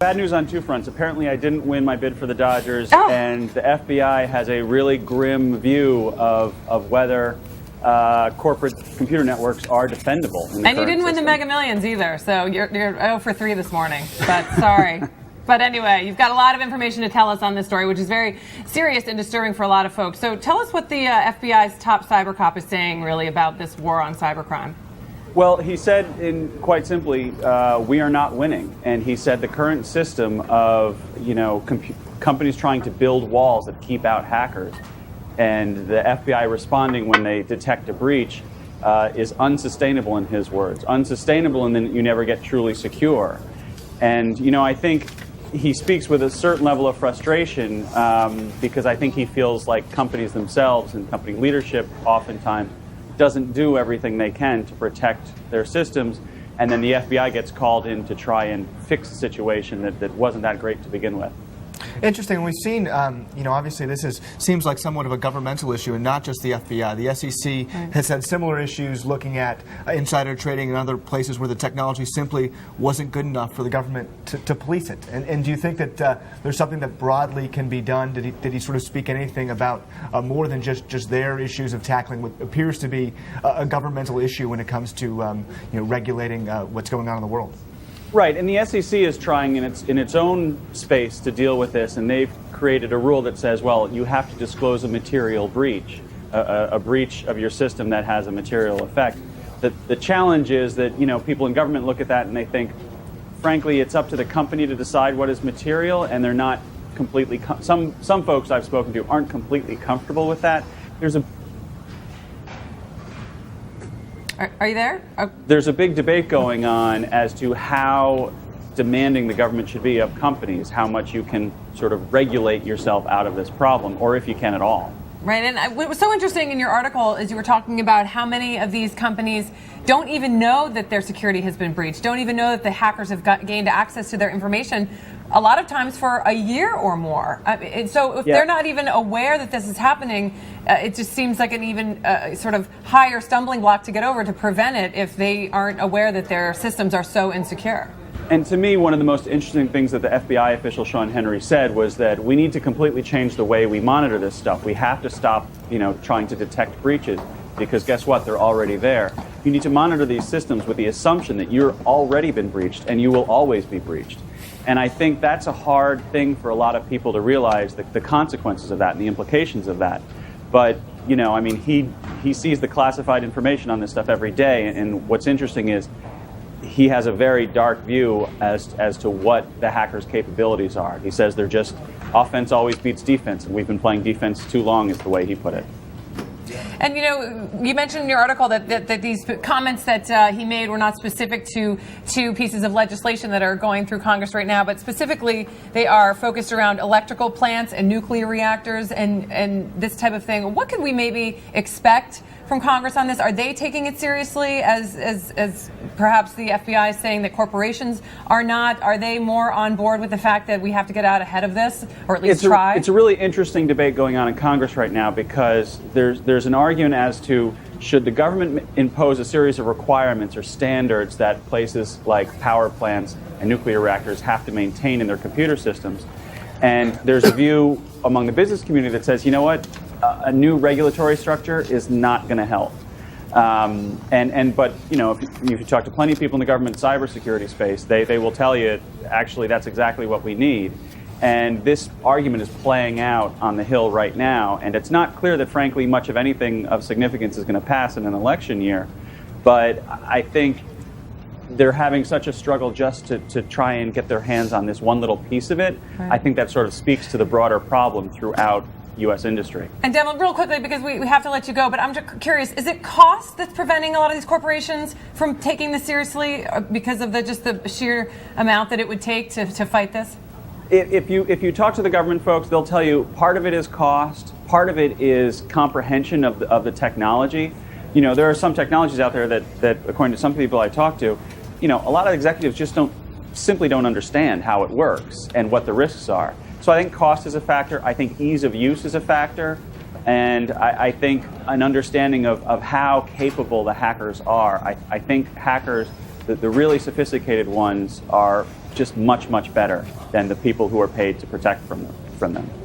Bad news on two fronts. Apparently, I didn't win my bid for the Dodgers, and the FBI has a really grim view of whether corporate computer networks are defendable. And you didn't win the Mega Millions either, so you're 0 for 3 this morning. But sorry. But anyway, you've got a lot of information to tell us on this story, which is very serious and disturbing for a lot of folks. So tell us what the FBI's top cyber cop is saying, really, about this war on cybercrime. Well, he said, quite simply, we are not winning. And he said the current system of, companies trying to build walls that keep out hackers and the FBI responding when they detect a breach is unsustainable, in his words. Unsustainable, and then you never get truly secure. And, I think he speaks with a certain level of frustration because I think he feels like companies themselves and company leadership oftentimes doesn't do everything they can to protect their systems, and then the FBI gets called in to try and fix a situation that wasn't that great to begin with. Interesting. We've seen, obviously this seems like somewhat of a governmental issue and not just the FBI. The SEC has had similar issues looking at insider trading and other places where the technology simply wasn't good enough for the government to police it. And do you think that there's something that broadly can be done? Did he sort of speak anything about more than just their issues of tackling what appears to be a governmental issue when it comes to regulating what's going on in the world? Right, and the SEC is trying in its own space to deal with this, and they've created a rule that says, well, you have to disclose a material breach, a breach of your system that has a material effect. The challenge is that people in government look at that and they think, frankly, it's up to the company to decide what is material, and they're not completely. Some folks I've spoken to aren't completely comfortable with that. Are you there? Oh. There's a big debate going on as to how demanding the government should be of companies, how much you can sort of regulate yourself out of this problem, or if you can at all. Right, and what was so interesting in your article is you were talking about how many of these companies don't even know that their security has been breached, don't even know that the hackers have gained access to their information, a lot of times for a year or more. So if they're not even aware that this is happening, it just seems like an even sort of higher stumbling block to get over to prevent it if they aren't aware that their systems are so insecure. And to me, one of the most interesting things that the FBI official Sean Henry said was that we need to completely change the way we monitor this stuff. We have to stop, trying to detect breaches, because guess what? They're already there. You need to monitor these systems with the assumption that you're already been breached and you will always be breached. And I think that's a hard thing for a lot of people to realize, the consequences of that and the implications of that. But, he sees the classified information on this stuff every day. And what's interesting is he has a very dark view as to what the hackers' capabilities are. He says they're just offense always beats defense, and we've been playing defense too long, is the way he put it. And you mentioned in your article that these comments that he made were not specific to pieces of legislation that are going through Congress right now, but specifically they are focused around electrical plants and nuclear reactors and this type of thing. What could we maybe expect from Congress on this? Are they taking it seriously as perhaps the FBI is saying that corporations are not? Are they more on board with the fact that we have to get out ahead of this, or at least try? It's a really interesting debate going on in Congress right now, because there's an argument as to should the government impose a series of requirements or standards that places like power plants and nuclear reactors have to maintain in their computer systems. And there's a view among the business community that says, you know what, a new regulatory structure is not going to help. But if you talk to plenty of people in the government cybersecurity space, they will tell you, actually, that's exactly what we need. And this argument is playing out on the Hill right now, and it's not clear that, frankly, much of anything of significance is going to pass in an election year. But I think they're having such a struggle just to try and get their hands on this one little piece of it. Right. I think that sort of speaks to the broader problem throughout U.S. industry. And Devlin, real quickly, because we have to let you go, but I'm just curious, is it cost that's preventing a lot of these corporations from taking this seriously because of the sheer amount that it would take to fight this? If you talk to the government folks, they'll tell you part of it is cost, part of it is comprehension of the technology. There are some technologies out there that according to some people I talk to, a lot of executives just simply don't understand how it works and what the risks are. So I think cost is a factor. I think ease of use is a factor. And I think an understanding of how capable the hackers are. I think hackers, the really sophisticated ones are just much, much better than the people who are paid to protect from them.